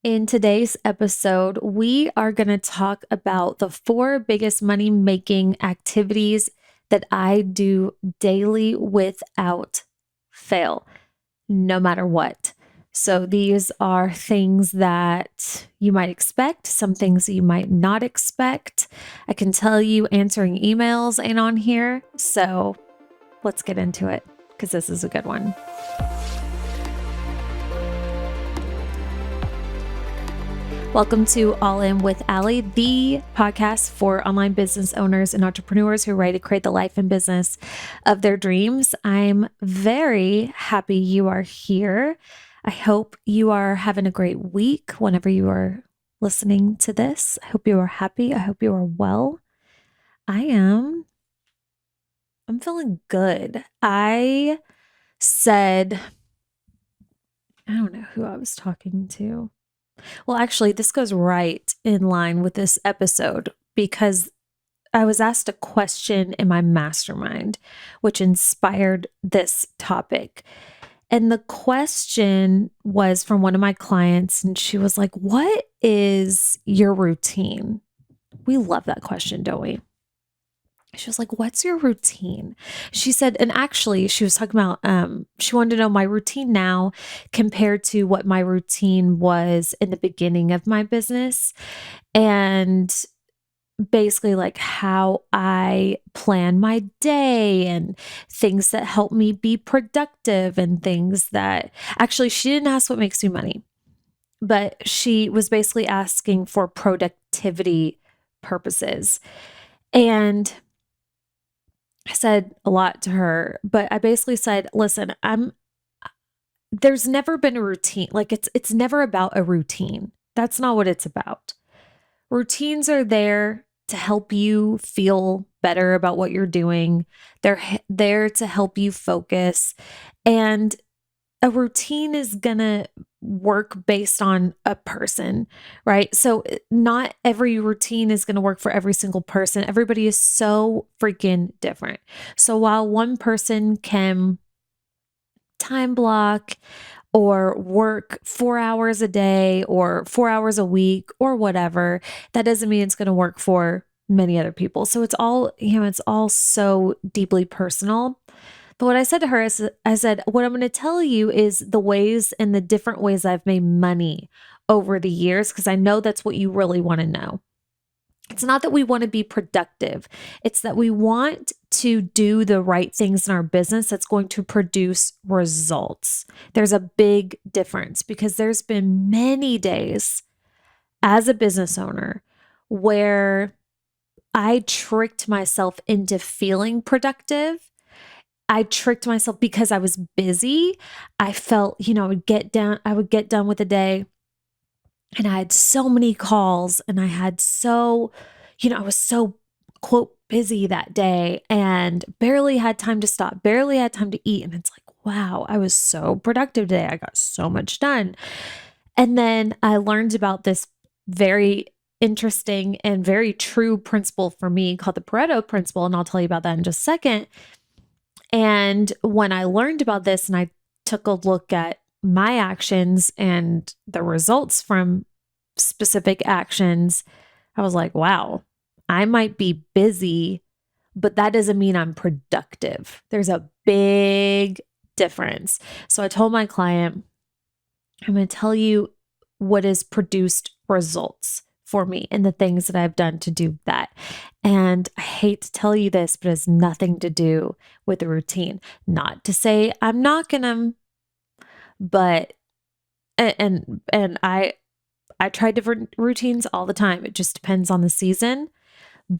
In today's episode, we are going to talk about the four biggest money making activities that I do daily without fail, no matter what. So, these are things that you might expect, some things that you might not expect. I can tell you answering emails ain't on here. So, let's get into it because this is a good one. Welcome to All In with Allie, the podcast for online business owners and entrepreneurs who are ready to create the life and business of their dreams. I'm very happy you are here. I hope you are having a great week whenever you are listening to this. I hope you are happy. I hope you are well. I am. I'm feeling good. I don't know who I was talking to. Well, actually, this goes right in line with this episode because I was asked a question in my mastermind, which inspired this topic. And the question was from one of my clients, and she was like, "What is your routine?" We love that question, don't we? She was like, "What's your routine?" She said, and actually she was talking about, she wanted to know my routine now compared to what my routine was in the beginning of my business. And basically like how I plan my day and things that help me be productive and things that actually she didn't ask what makes me money, but she was basically asking for productivity purposes. And I said a lot to her, but I basically said, listen, there's never been a routine. Like it's never about a routine. That's not what it's about. Routines are there to help you feel better about what you're doing. They're there to help you focus. And a routine is going to work based on a person, right? So not every routine is going to work for every single person. Everybody is so freaking different. So while one person can time block or work 4 hours a day or 4 hours a week or whatever, that doesn't mean it's going to work for many other people. So it's all, it's all so deeply personal. But what I said to her is, I said, what I'm going to tell you is the ways and the different ways I've made money over the years, because I know that's what you really want to know. It's not that we want to be productive. It's that we want to do the right things in our business that's going to produce results. There's a big difference because there's been many days as a business owner where I tricked myself into feeling productive. I tricked myself because I was busy. I felt, I would get done with the day and I had so many calls and I was so quote busy that day and barely had time to stop, barely had time to eat. And it's like, wow, I was so productive today. I got so much done. And then I learned about this very interesting and very true principle for me called the Pareto principle. And I'll tell you about that in just a second. And when I learned about this and I took a look at my actions and the results from specific actions, I was like, wow, I might be busy, but that doesn't mean I'm productive. There's a big difference. So I told my client, I'm going to tell you what has produced results for me and the things that I've done to do that. And I hate to tell you this, but it has nothing to do with the routine. Not to say I'm not gonna, but and I try different routines all the time. It just depends on the season.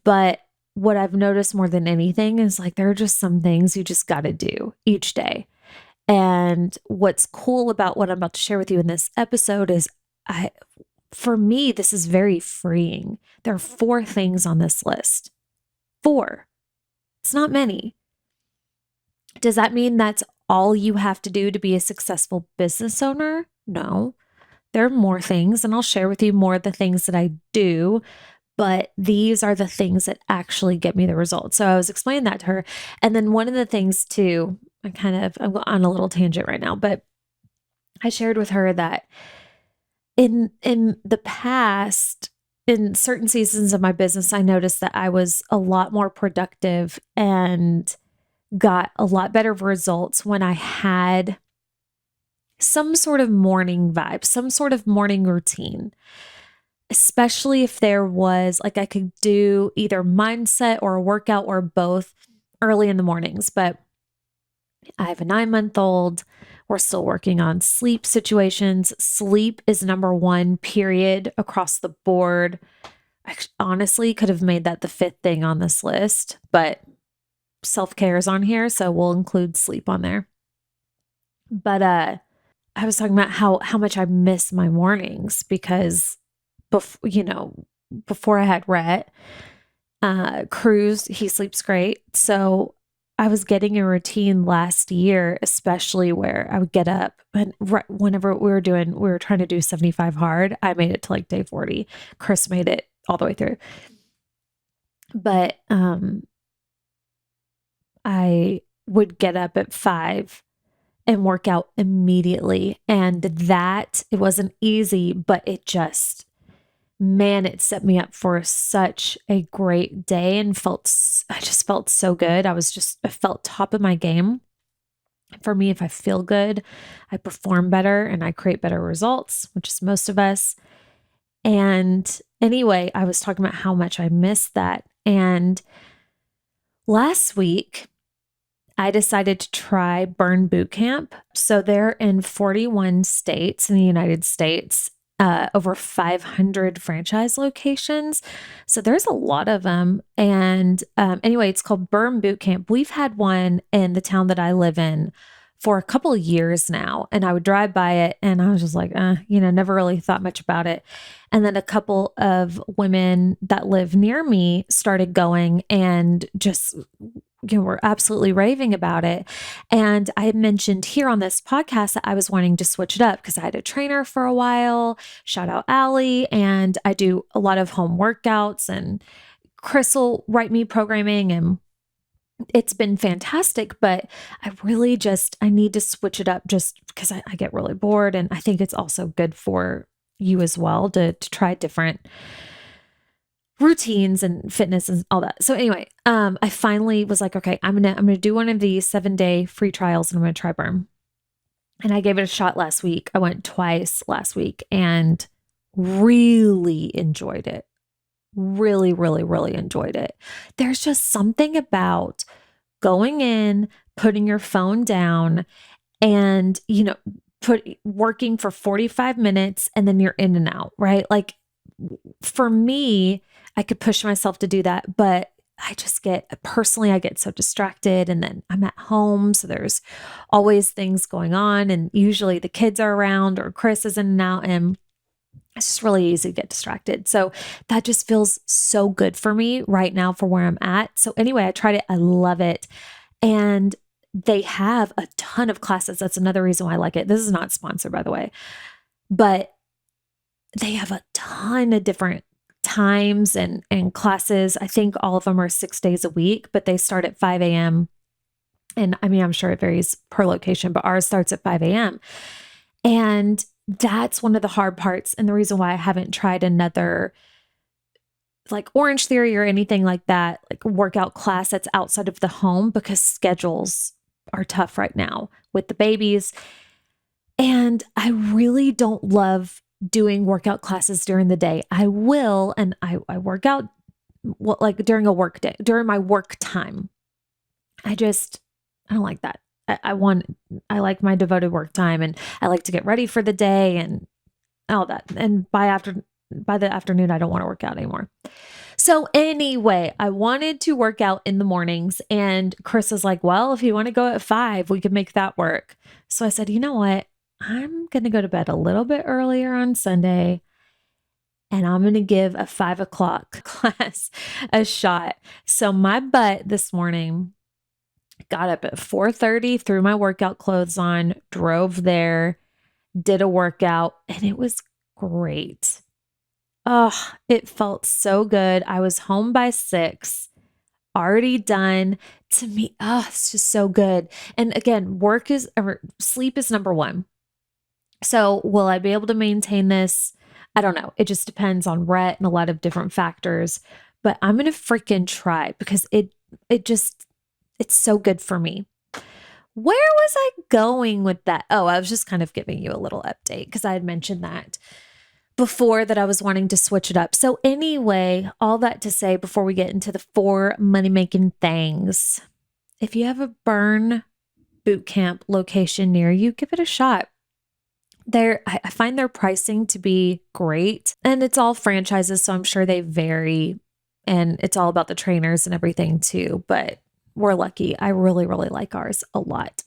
But what I've noticed more than anything is like there are just some things you just got to do each day. And what's cool about what I'm about to share with you in this episode is for me, this is very freeing. There are 4 things on this list. 4. It's not many. Does that mean that's all you have to do to be a successful business owner? No. There are more things, and I'll share with you more of the things that I do, but these are the things that actually get me the results. So I was explaining that to her. And then one of the things too, I'm on a little tangent right now, but I shared with her that In the past, in certain seasons of my business, I noticed that I was a lot more productive and got a lot better results when I had some sort of morning vibe, some sort of morning routine, especially if there was like I could do either mindset or a workout or both early in the mornings. But I have a 9-month-old. We're still working on sleep situations. Sleep is number one, period, across the board. I honestly could have made that the fifth thing on this list, but self care is on here, so we'll include sleep on there. But I was talking about how much I miss my mornings because before I had Rhett, Cruz, he sleeps great. So I was getting a routine last year, especially where I would get up and whenever we were trying to do 75 hard. I made it to like day 40. Chris made it all the way through. But I would get up at 5 and work out immediately. And it wasn't easy, but it just, man, it set me up for such a great day and I just felt so good. I felt top of my game. For me, if I feel good, I perform better and I create better results, which is most of us. And anyway, I was talking about how much I missed that. And last week, I decided to try Burn Boot Camp. So they're in 41 states in the United States, over 500 franchise locations. So there's a lot of them. And anyway, it's called Burn Boot Camp. We've had one in the town that I live in for a couple of years now. And I would drive by it and I was just like, never really thought much about it. And then a couple of women that live near me started going and just were absolutely raving about it. And I had mentioned here on this podcast that I was wanting to switch it up because I had a trainer for a while. Shout out Allie. And I do a lot of home workouts and Chris will write me programming and it's been fantastic, but I need to switch it up just because I get really bored. And I think it's also good for you as well to try different routines and fitness and all that. So anyway, I finally was like, okay, I'm gonna do one of these 7-day free trials and I'm gonna try Burn. And I gave it a shot last week. I went twice last week and really enjoyed it. Really, really, really enjoyed it. There's just something about going in, putting your phone down and, working for 45 minutes and then you're in and out, right? Like for me, I could push myself to do that, but I get so distracted and then I'm at home. So there's always things going on. And usually the kids are around or Chris is in and out and it's just really easy to get distracted. So that just feels so good for me right now for where I'm at. So anyway, I tried it. I love it. And they have a ton of classes. That's another reason why I like it. This is not sponsored, by the way, but they have a ton of different times and classes. I think all of them are 6 days a week, but they start at 5 a.m. And I mean, I'm sure it varies per location, but ours starts at 5 a.m. And that's one of the hard parts. And the reason why I haven't tried another like Orange Theory or anything like that, like workout class that's outside of the home because schedules are tough right now with the babies. And I really don't love doing workout classes during the day. I will, and I work out like during a work day, during my work time. I don't like that. I like my devoted work time and I like to get ready for the day and all that. And by the afternoon, I don't want to work out anymore. So anyway, I wanted to work out in the mornings and Chris is like, well, if you want to go at 5, we could make that work. So I said, you know what? I'm going to go to bed a little bit earlier on Sunday and I'm going to give a 5 o'clock class a shot. So my butt this morning got up at 4:30, threw my workout clothes on, drove there, did a workout, and it was great. Oh, it felt so good. I was home by 6, already done. To me, it's just so good. And again, sleep is number one. So will I be able to maintain this? I don't know. It just depends on rent and a lot of different factors, but I'm going to freaking try because it's so good for me. Where was I going with that? Oh, I was just kind of giving you a little update because I had mentioned that before that I was wanting to switch it up. So, anyway, all that to say before we get into the 4 money making things, if you have a burn boot camp location near you, give it a shot. I find their pricing to be great, and it's all franchises, so I'm sure they vary, and it's all about the trainers and everything too. But we're lucky. I really, really like ours a lot.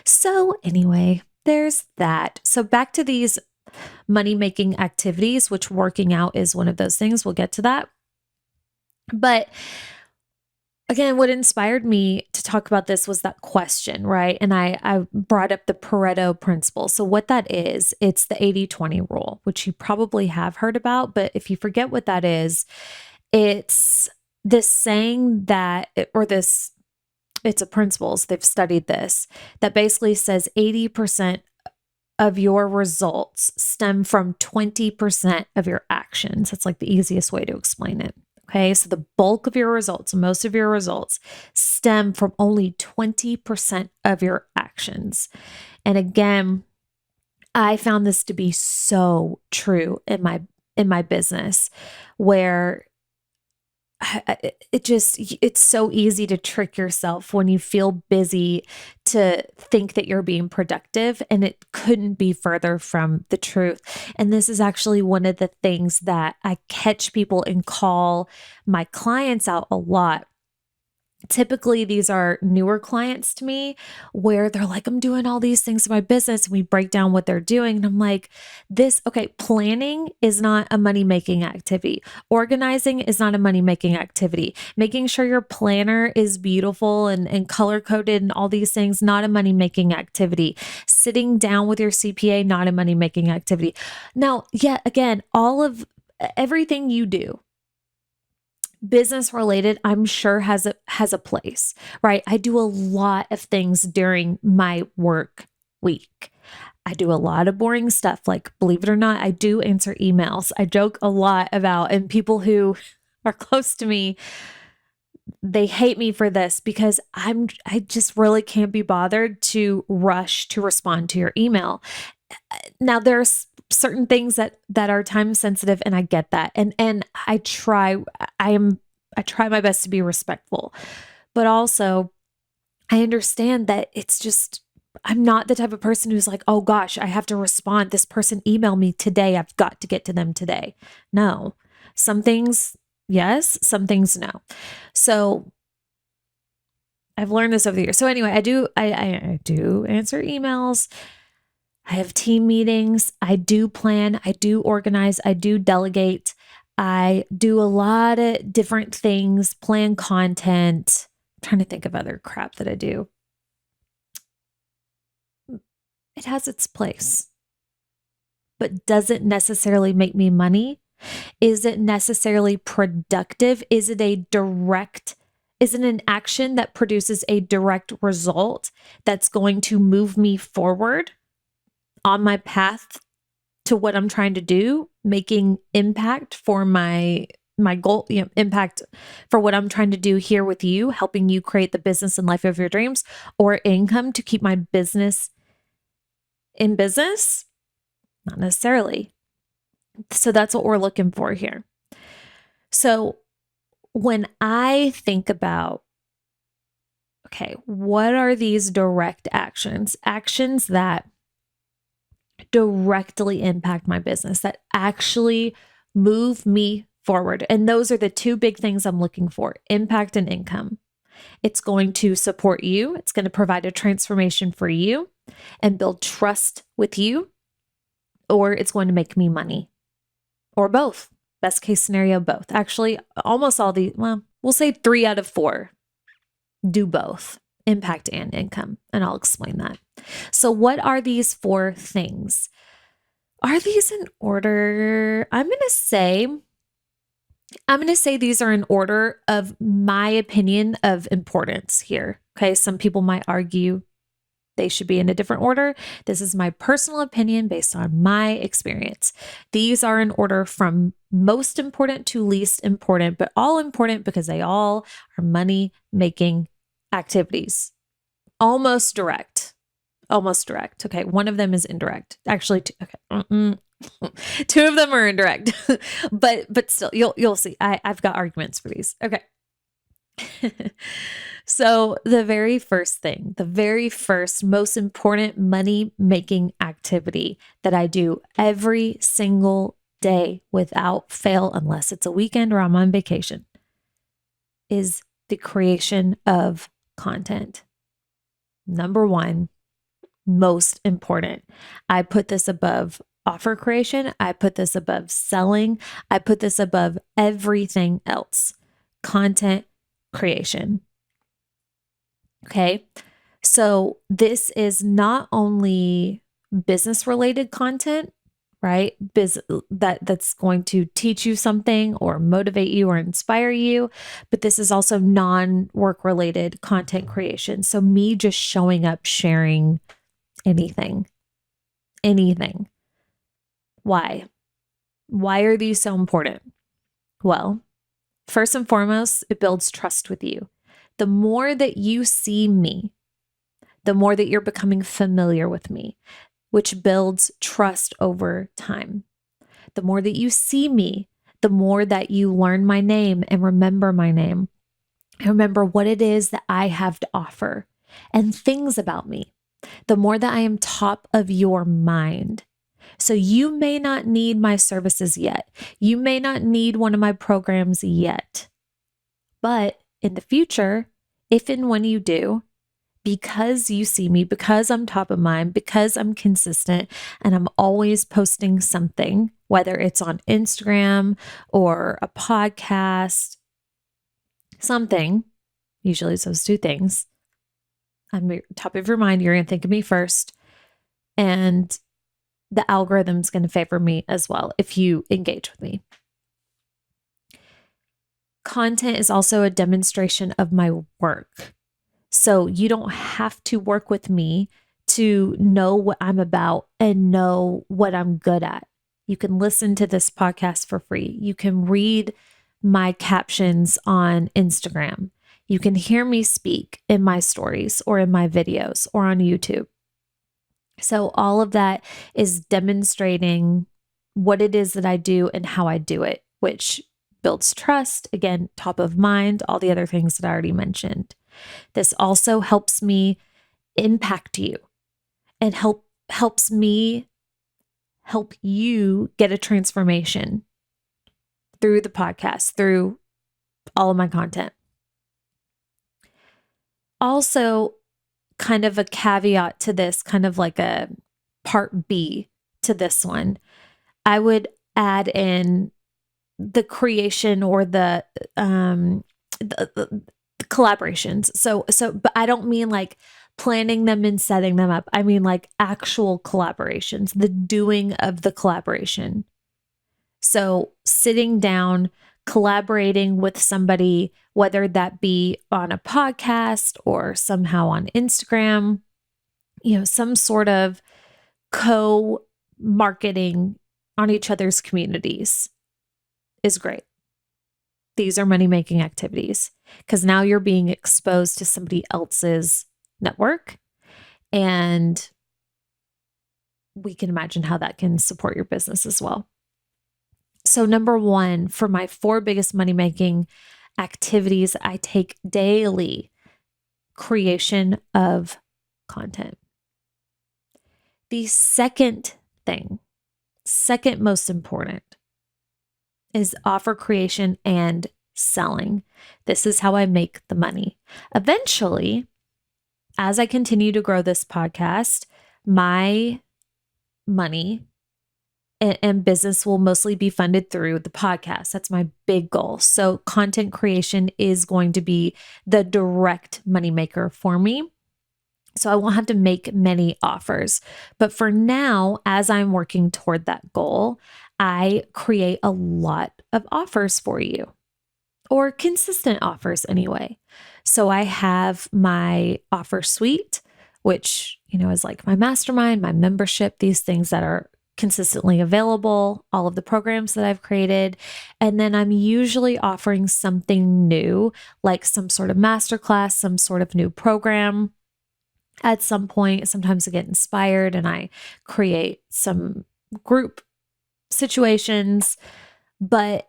So, anyway, there's that. So, back to these money making activities, which working out is one of those things. We'll get to that. But again, what inspired me to talk about this was that question, right? And I brought up the Pareto principle. So, what that is, it's the 80-20 rule, which you probably have heard about. But if you forget what that is, it's this saying that, or this, it's a principles, they've studied this, that basically says 80% of your results stem from 20% of your actions. That's like the easiest way to explain it. Okay. So the bulk of your results, most of your results stem from only 20% of your actions. And again, I found this to be so true in my business where it's so easy to trick yourself when you feel busy to think that you're being productive, and it couldn't be further from the truth. And this is actually one of the things that I catch people and call my clients out a lot. Typically, these are newer clients to me where they're like, I'm doing all these things in my business. And we break down what they're doing. And I'm like, planning is not a money making activity. Organizing is not a money making activity. Making sure your planner is beautiful and color coded and all these things, not a money making activity. Sitting down with your CPA, not a money making activity. Now, yet again, all of everything you do, business related, I'm sure has a place, right? I do a lot of things during my work week. I do a lot of boring stuff. Like, believe it or not, I do answer emails. I joke a lot about, and people who are close to me, they hate me for this because I just really can't be bothered to rush to respond to your email. Now there's certain things that are time sensitive, and I get that. And I try my best to be respectful. But also I understand that it's just I'm not the type of person who's like, "Oh gosh, I have to respond. This person emailed me today. I've got to get to them today." No. Some things yes, some things no. So I've learned this over the years. So anyway, I do answer emails. I have team meetings. I do plan. I do organize. I do delegate. I do a lot of different things, plan content. I'm trying to think of other crap that I do. It has its place, but does it necessarily make me money? Is it necessarily productive? Is it an action that produces a direct result that's going to move me forward on my path to what I'm trying to do, making impact for my goal, impact for what I'm trying to do here with you, helping you create the business and life of your dreams, or income to keep my business in business? Not necessarily. So that's what we're looking for here. So when I think about, okay, what are these direct actions? Actions that directly impact my business, that actually move me forward. And those are the two big things I'm looking for: impact and income. It's going to support you, it's going to provide a transformation for you and build trust with you, or it's going to make me money, or both. Best case scenario, both. Actually, almost all we'll say 3 out of 4 do both, impact and income. And I'll explain that. So what are these 4 things? Are these in order? I'm going to say these are in order of my opinion of importance here. Okay. Some people might argue They should be in a different order. This is my personal opinion based on my experience. These are in order from most important to least important, but all important because they all are money making activities. Almost direct. Almost direct. Okay. One of them is indirect. Actually, two, okay. Two of them are indirect, but still, you'll see. I've got arguments for these. Okay. So the very first thing, the very first most important money making activity that I do every single day without fail, unless it's a weekend or I'm on vacation, is the creation of content. Number one, most important. I put this above offer creation. I put this above selling. I put this above everything else. Content creation. Okay. So this is not only business related content, right? That's going to teach you something or motivate you or inspire you, but this is also non-work related content creation. So me just showing up, sharing anything. Why? Why are these so important? Well, first and foremost, it builds trust with you. The more that you see me, the more that you're becoming familiar with me, which builds trust over time. The more that you see me, the more that you learn my name and remember my name. And remember what it is that I have to offer and things about me. The more that I am top of your mind. So you may not need my services yet. You may not need one of my programs yet. But in the future, if and when you do, because you see me, because I'm top of mind, because I'm consistent and I'm always posting something, whether it's on Instagram or a podcast, something, usually it's those two things. I'm top of your mind. You're going to think of me first. And the algorithm's going to favor me as well if you engage with me. Content is also a demonstration of my work. So you don't have to work with me to know what I'm about and know what I'm good at. You can listen to this podcast for free. You can read my captions on Instagram. You can hear me speak in my stories or in my videos or on YouTube. So all of that is demonstrating what it is that I do and how I do it, which builds trust. Again, top of mind, all the other things that I already mentioned. This also helps me impact you and helps me help you get a transformation through the podcast, through all of my content. Also, kind of a caveat to this, kind of like a part B to this one, I would add in the creation or the collaborations. But I don't mean like planning them and setting them up. I mean like actual collaborations, the doing of the collaboration. So sitting down, collaborating with somebody, whether that be on a podcast or somehow on Instagram, some sort of co-marketing on each other's communities is great. These are money-making activities because now you're being exposed to somebody else's network, and we can imagine how that can support your business as well. So number one, for my 4 biggest money-making activities I take daily, creation of content. The second most important, is offer creation and selling. This is how I make the money. Eventually, as I continue to grow this podcast, my money and business will mostly be funded through the podcast. That's my big goal. So content creation is going to be the direct moneymaker for me. So I won't have to make many offers. But for now, as I'm working toward that goal, I create a lot of offers for you, or consistent offers anyway. So I have my offer suite, which, is like my mastermind, my membership, these things that are consistently available, all of the programs that I've created. And then I'm usually offering something new, like some sort of masterclass, some sort of new program at some point. Sometimes I get inspired and I create some group situations, but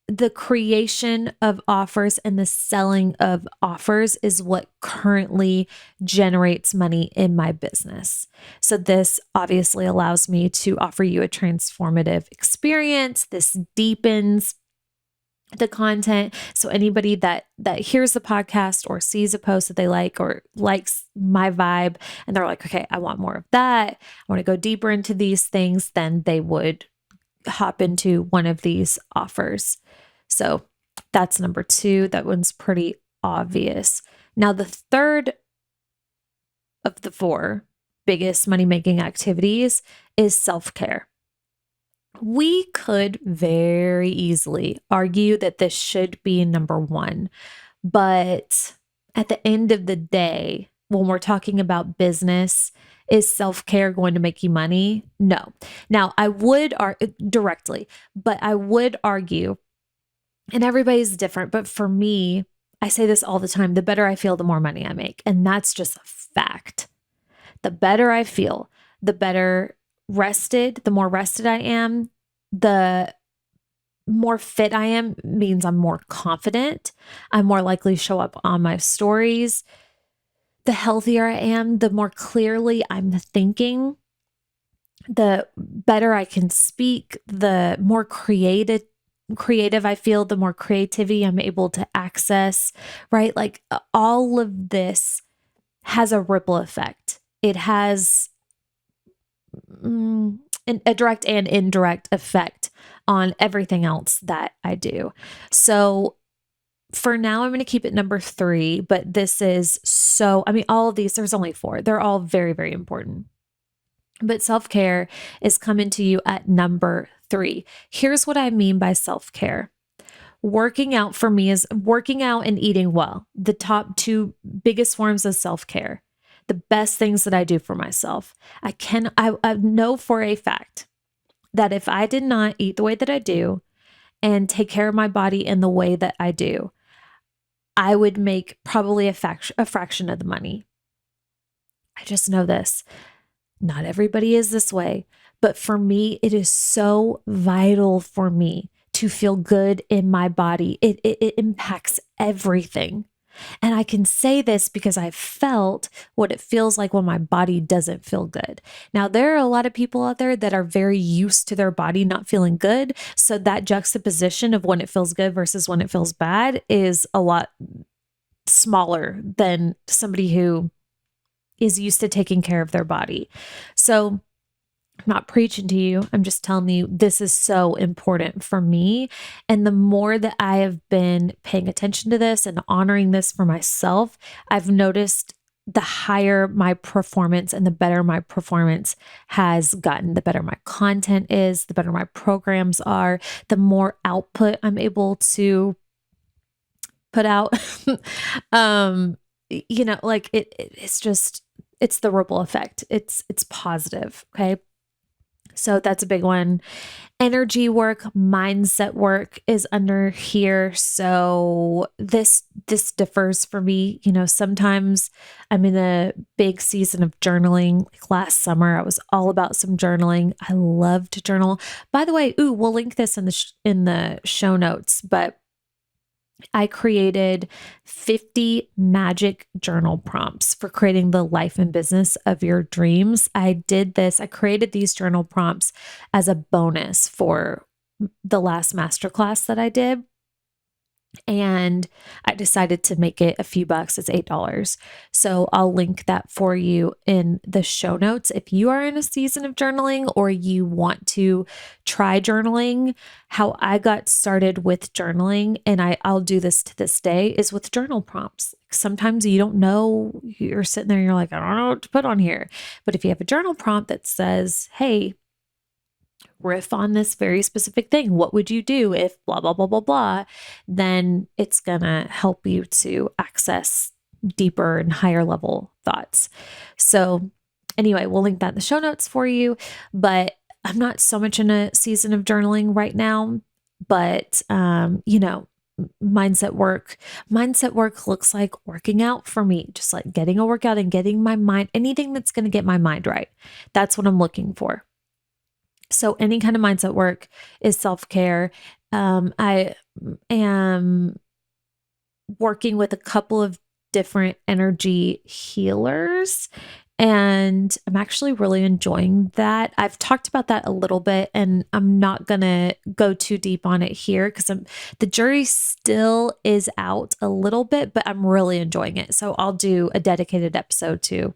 the creation of offers and the selling of offers is what currently generates money in my business. So this obviously allows me to offer you a transformative experience. This deepens the content. So anybody that hears the podcast or sees a post that they like or likes my vibe and they're like, okay, I want more of that, I want to go deeper into these things, then they would hop into one of these offers. So that's number 2. That one's pretty obvious. Now, the third of the 4 biggest money-making activities is self-care. We could very easily argue that this should be number 1, but at the end of the day, when we're talking about business, is self-care going to make you money? No. Now, I would directly, but I would argue, and everybody's different, but for me, I say this all the time, the better I feel, the more money I make. And that's just a fact. The better I feel, the better rested, the more rested I am, the more fit I am, means I'm more confident. I'm more likely to show up on my stories. The healthier I am, the more clearly I'm thinking, the better I can speak, the more creative I feel, the more creativity I'm able to access, right? Like all of this has a ripple effect. It has a direct and indirect effect on everything else that I do. So for now, I'm going to keep it number 3, but this is all of these, there's only 4. They're all very, very important. But self-care is coming to you at number 3. Here's what I mean by self-care. Working out for me is working out and eating well, the top 2 biggest forms of self-care, the best things that I do for myself. I know for a fact that if I did not eat the way that I do and take care of my body in the way that I do, I would make probably a fraction of the money. I just know this. Not everybody is this way, but for me, it is so vital for me to feel good in my body. It impacts everything. And I can say this because I've felt what it feels like when my body doesn't feel good. Now, there are a lot of people out there that are very used to their body not feeling good. So that juxtaposition of when it feels good versus when it feels bad is a lot smaller than somebody who is used to taking care of their body. So I'm not preaching to you. I'm just telling you this is so important for me. And the more that I have been paying attention to this and honoring this for myself, I've noticed the higher my performance and the better my performance has gotten, the better my content is, the better my programs are, the more output I'm able to put out. It's the ripple effect. It's positive. Okay. So that's a big one. Energy work, mindset work is under here. So this differs for me. Sometimes I'm in a big season of journaling. Like last summer, I was all about some journaling. I love to journal. By the way, we'll link this in the show notes, but I created 50 magic journal prompts for creating the life and business of your dreams. I created these journal prompts as a bonus for the last masterclass that I did. And I decided to make it a few bucks. It's $8. So I'll link that for you in the show notes. If you are in a season of journaling or you want to try journaling, how I got started with journaling, and I'll do this to this day, is with journal prompts. Sometimes you don't know, you're sitting there and you're like, I don't know what to put on here. But if you have a journal prompt that says, hey, riff on this very specific thing. What would you do if blah, blah, blah, blah, blah? Then it's going to help you to access deeper and higher level thoughts. So anyway, we'll link that in the show notes for you, but I'm not so much in a season of journaling right now, but, mindset work looks like working out for me, just like getting a workout and getting my mind, anything that's going to get my mind right. That's what I'm looking for. So any kind of mindset work is self-care. I am working with a couple of different energy healers, and I'm actually really enjoying that. I've talked about that a little bit, and I'm not going to go too deep on it here because the jury still is out a little bit, but I'm really enjoying it. So I'll do a dedicated episode to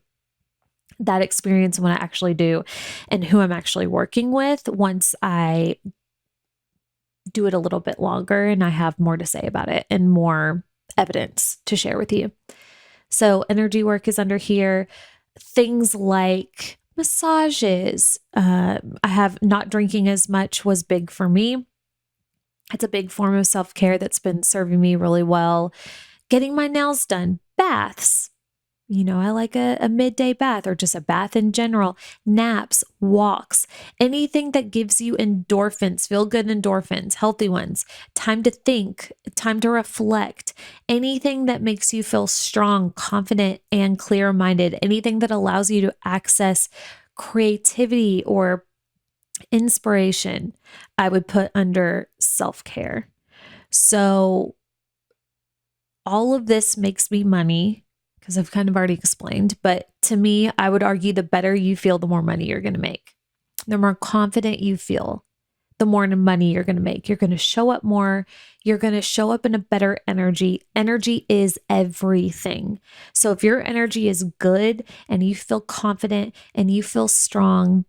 that experience, what I actually do and who I'm actually working with once I do it a little bit longer and I have more to say about it and more evidence to share with you. So energy work is under here. Things like massages. I have not drinking as much was big for me. It's a big form of self-care that's been serving me really well. Getting my nails done, baths. I like a midday bath or just a bath in general, naps, walks, anything that gives you endorphins, feel good endorphins, healthy ones, time to think, time to reflect, anything that makes you feel strong, confident, and clear minded, anything that allows you to access creativity or inspiration, I would put under self-care. So all of this makes me money, because I've kind of already explained, but to me, I would argue the better you feel, the more money you're going to make. The more confident you feel, the more money you're going to make. You're going to show up more. You're going to show up in a better energy. Energy is everything. So if your energy is good and you feel confident and you feel strong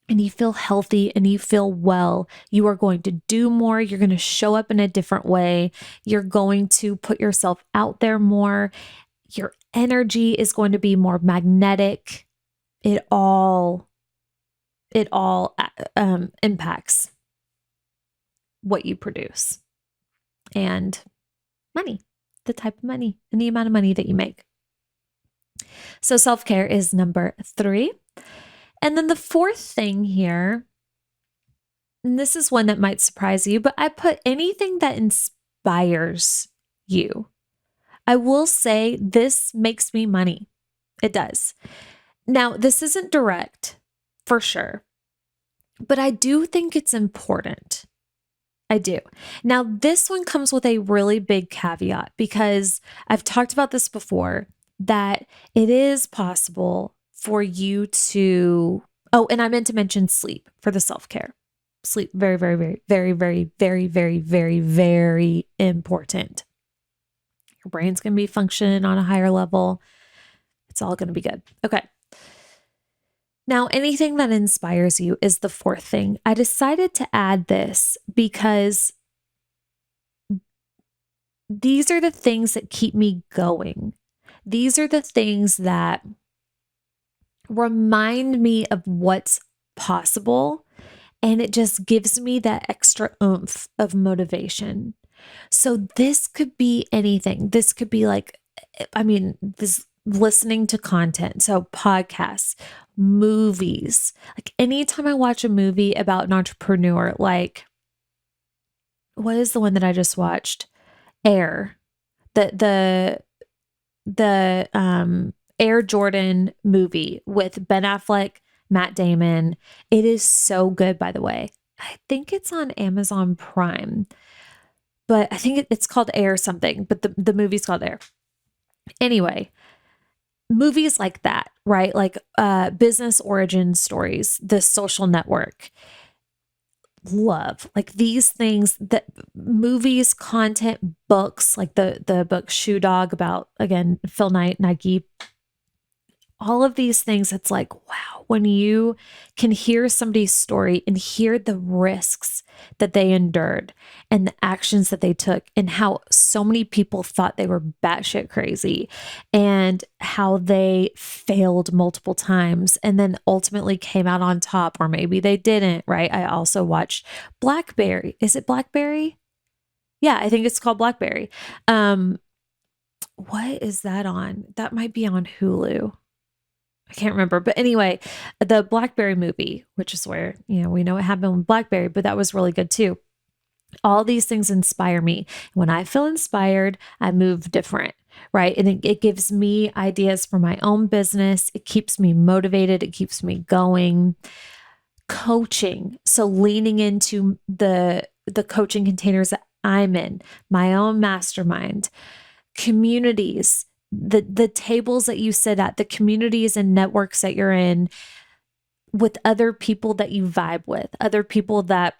and you feel healthy and you feel well, you are going to do more. You're going to show up in a different way. You're going to put yourself out there more. Your energy is going to be more magnetic. It all impacts what you produce and money, the type of money and the amount of money that you make. So self-care is number 3. And then the fourth thing here, and this is one that might surprise you, but I put anything that inspires you. I will say this makes me money. It does. Now, this isn't direct for sure, but I do think it's important. I do. Now, this one comes with a really big caveat because I've talked about this before, that it is possible for you to, and I meant to mention sleep for the self-care. Sleep, very, very, very, very, very, very, very, very, very important. Your brain's going to be functioning on a higher level. It's all going to be good. Okay. Now, anything that inspires you is the fourth thing. I decided to add this because these are the things that keep me going. These are the things that remind me of what's possible, and it just gives me that extra oomph of motivation. So this could be anything. This could be this listening to content. So podcasts, movies. Like anytime I watch a movie about an entrepreneur, like what is the one that I just watched? Air. The Air Jordan movie with Ben Affleck, Matt Damon. It is so good, by the way. I think it's on Amazon Prime, but I think it's called Air something, but the movie's called Air. Anyway, movies like that, right? Like business origin stories, The Social Network. Love like these things, that movies, content, books, like the book Shoe Dog about, again, Phil Knight, Nike. All of these things, it's like, wow, when you can hear somebody's story and hear the risks that they endured and the actions that they took and how so many people thought they were batshit crazy and how they failed multiple times and then ultimately came out on top, or maybe they didn't, right? I also watched Blackberry. Is it Blackberry? Yeah, I think it's called Blackberry. what is that on? That might be on Hulu. I can't remember. But anyway, the Blackberry movie, which is where, we know what happened with Blackberry, but that was really good too. All these things inspire me. When I feel inspired, I move different, right? And it gives me ideas for my own business. It keeps me motivated. It keeps me going. Coaching. So leaning into the coaching containers that I'm in, my own mastermind, communities, the tables that you sit at, the communities and networks that you're in with other people that you vibe with, other people that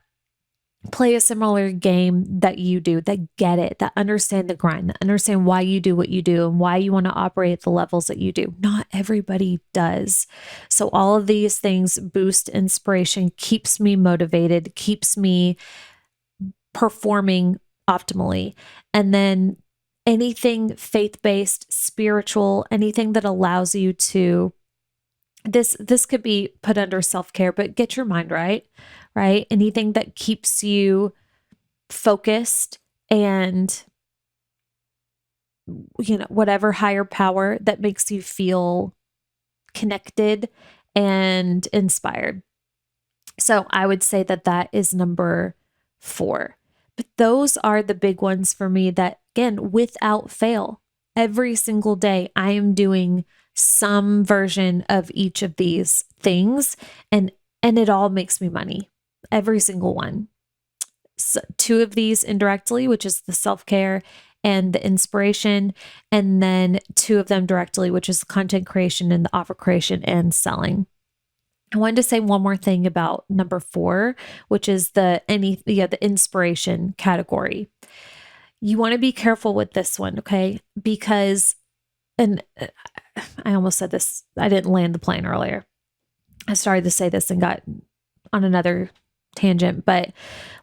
play a similar game that you do, that get it, that understand the grind, that understand why you do what you do and why you want to operate at the levels that you do. Not everybody does. So all of these things boost inspiration, keeps me motivated, keeps me performing optimally. And then anything faith-based, spiritual, anything that allows you to this could be put under self-care, but get your mind right? Anything that keeps you focused and whatever higher power that makes you feel connected and inspired. So I would say that is number 4. But those are the big ones for me that, again, without fail, every single day I am doing some version of each of these things, and it all makes me money. Every single one. So 2 of these indirectly, which is the self-care and the inspiration, and then 2 of them directly, which is content creation and the offer creation and selling. I wanted to say one more thing about number 4, which is the inspiration category. You want to be careful with this one, okay? Because, and I almost said this, I didn't land the plane earlier. I started to say this and got on another tangent, but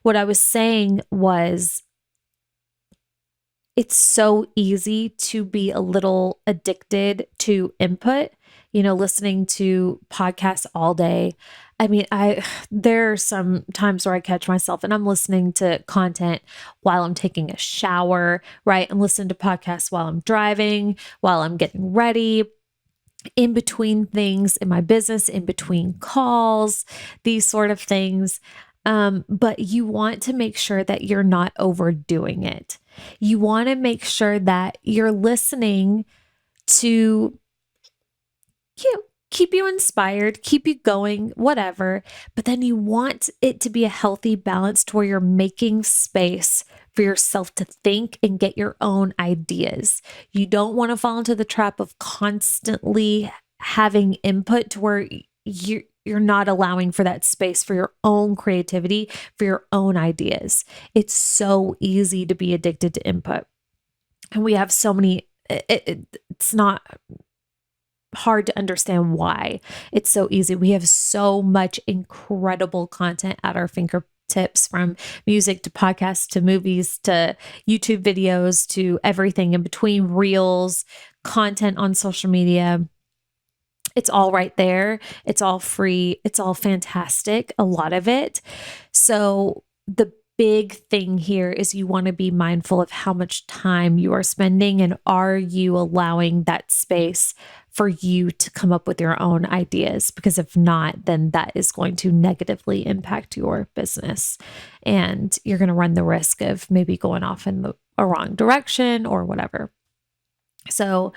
what I was saying was it's so easy to be a little addicted to input, listening to podcasts all day. I mean, there are some times where I catch myself and I'm listening to content while I'm taking a shower, right? I'm listening to podcasts while I'm driving, while I'm getting ready, in between things in my business, in between calls, these sort of things. But you want to make sure that you're not overdoing it. You want to make sure that you're listening to keep you inspired, keep you going, whatever. But then you want it to be a healthy balance to where you're making space for yourself to think and get your own ideas. You don't want to fall into the trap of constantly having input to where you're not allowing for that space for your own creativity, for your own ideas. It's so easy to be addicted to input. And we have so many, it's not hard to understand why it's so easy. We have so much incredible content at our fingertips, from music to podcasts to movies to YouTube videos to everything in between, reels, content on social media. It's all right there. It's all free. It's all fantastic, a lot of it. So the big thing here is you want to be mindful of how much time you are spending, and are you allowing that space for you to come up with your own ideas? Because if not, then that is going to negatively impact your business, and you're going to run the risk of maybe going off in a wrong direction or whatever. So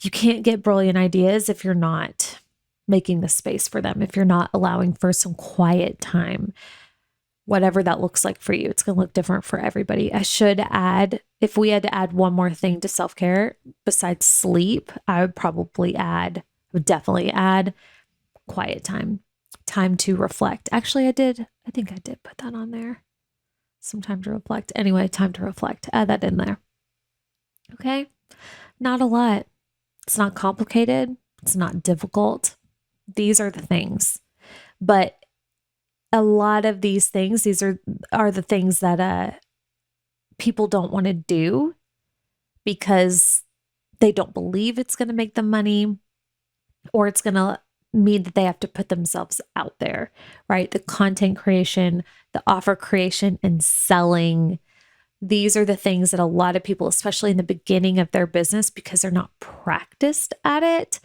you can't get brilliant ideas if you're not making the space for them, if you're not allowing for some quiet time. Whatever that looks like for you, it's going to look different for everybody. I should add, if we had to add one more thing to self-care besides sleep, I would definitely add quiet time to reflect. Actually, I think I did put that on there. Some time to reflect. Anyway, time to reflect. Add that in there. Okay. Not a lot. It's not complicated. It's not difficult. These are the things. But a lot of these things, these are the things that people don't want to do because they don't believe it's going to make them money, or it's going to mean that they have to put themselves out there, right? The content creation, the offer creation, and selling, these are the things that a lot of people, especially in the beginning of their business, because they're not practiced at it.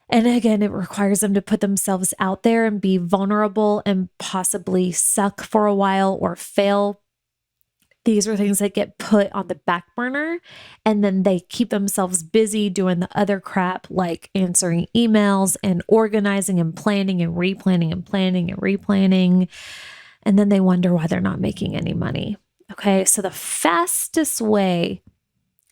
And again, it requires them to put themselves out there and be vulnerable and possibly suck for a while or fail. These are things that get put on the back burner, and then they keep themselves busy doing the other crap like answering emails and organizing and planning and replanning and planning and replanning. And then they wonder why they're not making any money. Okay, so the fastest way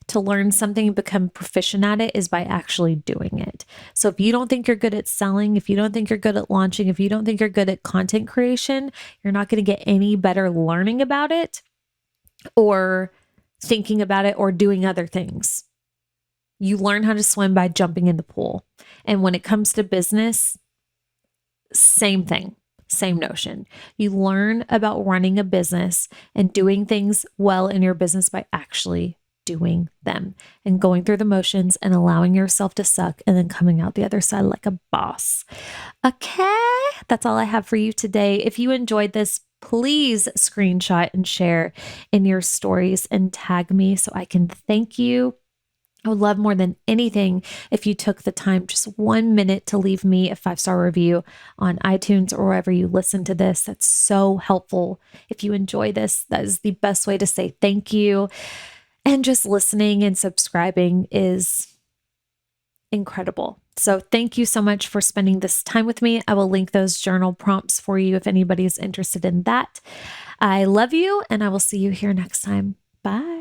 to learn something and become proficient at it is by actually doing it. So if you don't think you're good at selling, if you don't think you're good at launching, if you don't think you're good at content creation, you're not going to get any better learning about it or thinking about it or doing other things. You learn how to swim by jumping in the pool. And when it comes to business, same thing. Same notion. You learn about running a business and doing things well in your business by actually doing them and going through the motions and allowing yourself to suck and then coming out the other side like a boss. Okay, that's all I have for you today. If you enjoyed this, please screenshot and share in your stories and tag me so I can thank you. I would love more than anything if you took the time, just 1 minute, to leave me a 5-star review on iTunes or wherever you listen to this. That's so helpful. If you enjoy this, that is the best way to say thank you. And just listening and subscribing is incredible. So thank you so much for spending this time with me. I will link those journal prompts for you if anybody is interested in that. I love you, and I will see you here next time. Bye.